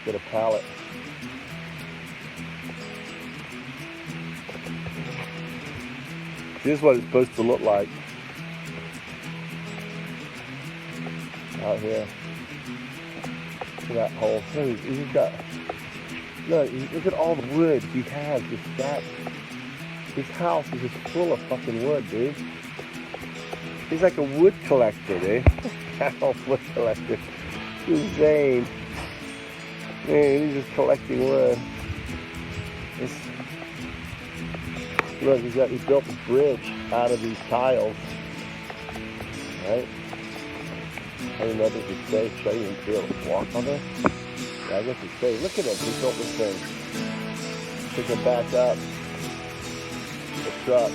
Get a pallet. This is what it's supposed to look like out here. Look at that hole. He's got, look at all the wood he has just stacked. His house is just full of fucking wood, dude. He's like a wood collector, dude. Wood collector. He's insane. Man, he's just collecting wood. Look, he built a bridge out of these tiles. Right? I didn't know if it was safe, so I didn't be able to walk on there. Yeah, I guess it's safe. Look at it, he built this thing. Pick it back up. The truck.